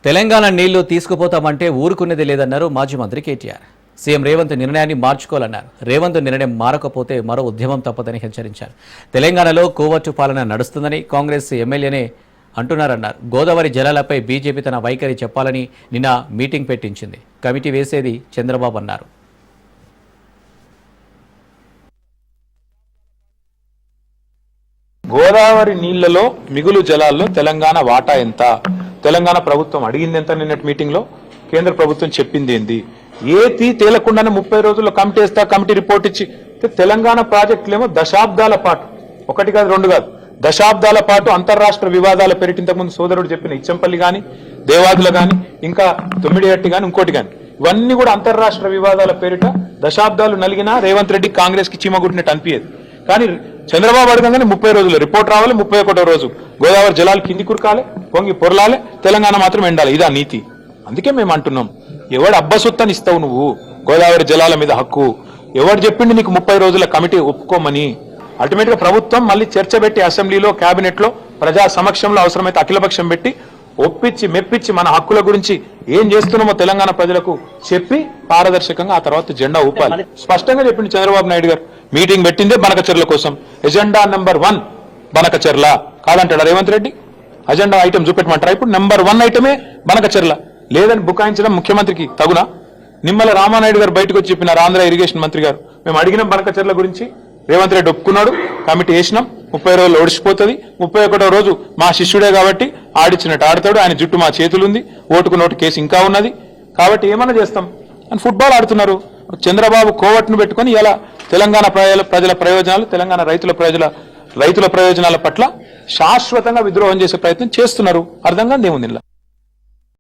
తెలంగాణ నీళ్లు తీసుకుపోతామంటే ఊరుకునేది లేదన్నారు మాజీ మంత్రి కేటీఆర్. సీఎం రేవంత్ నిర్ణయాన్ని మార్చుకోవాలన్నారు. రేవంత్ నిర్ణయం మారకపోతే మరో ఉద్యమం తప్పదని హెచ్చరించారు. తెలంగాణలో కోవట్టు పాలన నడుస్తుందని కాంగ్రెస్ ఎమ్మెల్యేనే అంటున్నారన్నారు. గోదావరి జలాలపై బీజేపీ తన వైఖరి చెప్పాలని నిన్న మీటింగ్ పెట్టించింది. కమిటీ వేసేది చంద్రబాబు అన్నారు. గోదావరి నీళ్లలో మిగులు జలాల్లో తెలంగాణ వాటా ఎంత, తెలంగాణ ప్రభుత్వం అడిగింది ఎంత, నిన్నటి మీటింగ్ లో కేంద్ర ప్రభుత్వం చెప్పింది ఏంది, ఏది తేలకుండానే 30 రోజుల్లో కమిటీ వేస్తా, కమిటీ రిపోర్ట్ ఇచ్చి తెలంగాణ ప్రాజెక్టులేమో దశాబ్దాల పాటు, ఒకటి కాదు రెండు కాదు, దశాబ్దాల పాటు అంతర్రాష్ట్ర వివాదాల పేరిట ఇంతకుముందు సోదరుడు చెప్పిన ఇచ్చంపల్లి గాని, దేవాదుల గాని, ఇంకా తొమ్మిడిహట్టి గాని, ఇంకోటి గాని, ఇవన్నీ కూడా అంతర్రాష్ట్ర వివాదాల పేరిట దశాబ్దాలు నలిగినా రేవంత్ రెడ్డి కాంగ్రెస్ కి చీమగుట్టినట్టు అనిపించేది. కానీ చంద్రబాబు అడగంగానే 30 రోజులు రిపోర్ట్ రావాలి, 31వ రోజు గోదావరి జలాలు కింది కురకాలి, పొంగి పొరలాలి, తెలంగాణ మాత్రం ఎండాలి. ఇదా నీతి. అందుకే మేము అంటున్నాం, ఎవడు అబ్బసొత్తని ఇస్తావు నువ్వు గోదావరి జలాల మీద హక్కు? ఎవడు చెప్పిండి నీకు 30 రోజుల కమిటీ ఒప్పుకోమని? అల్టిమేట్ గా ప్రభుత్వం మళ్ళీ చర్చ పెట్టి అసెంబ్లీలో, కేబినెట్ లో, ప్రజా సమక్షంలో అవసరమైతే అఖిలపక్షం పెట్టి ఒప్పించి మెప్పించి మన హక్కుల గురించి ఏం చేస్తున్నామో తెలంగాణ ప్రజలకు చెప్పి పారదర్శకంగా ఆ తర్వాత జెండా ఊపాలి. స్పష్టంగా చెప్పింది చంద్రబాబు నాయుడు గారు. మీటింగ్ పెట్టిందే బనకచెర్ల కోసం. ఎజెండా నెంబర్ 1 బనకచెర్ల కాదంటాడా రేవంత్ రెడ్డి? అజెండా ఐటమ్ చూపెట్టమంటారా? ఇప్పుడు నెంబర్ 1 ఐటమే బనకచెర్ల. లేదని బుకాయించడం ముఖ్యమంత్రికి తగునా? నిమ్మల రామానాయుడు గారు బయటకు వచ్చి చెప్పినారు, ఆంధ్ర ఇరిగేషన్ మంత్రి గారు, మేము అడిగినాం బనకచెర్ల గురించి, రేవంత్ రెడ్డి ఒప్పుకున్నాడు, కమిటీ వేసినాం, 30 రోజులు ఓడిచిపోతుంది, 31వ రోజు మా శిష్యుడే కాబట్టి ఆడిచ్చినట్టు ఆడతాడు, ఆయన జుట్టు మా చేతులుంది, ఓటుకు నోటు కేసు ఇంకా ఉన్నది, కాబట్టి ఏమన్నా చేస్తాం అని ఫుట్బాల్ ఆడుతున్నారు. చంద్రబాబు కోవట్ను పెట్టుకుని ఇలా తెలంగాణ ప్రజల ప్రయోజనాలు, తెలంగాణ రైతుల ప్రయోజనాల పట్ల శాశ్వతంగా విద్రోహం చేసే ప్రయత్నం చేస్తున్నారు. అర్థం కాదు ఏముంది ఇలా.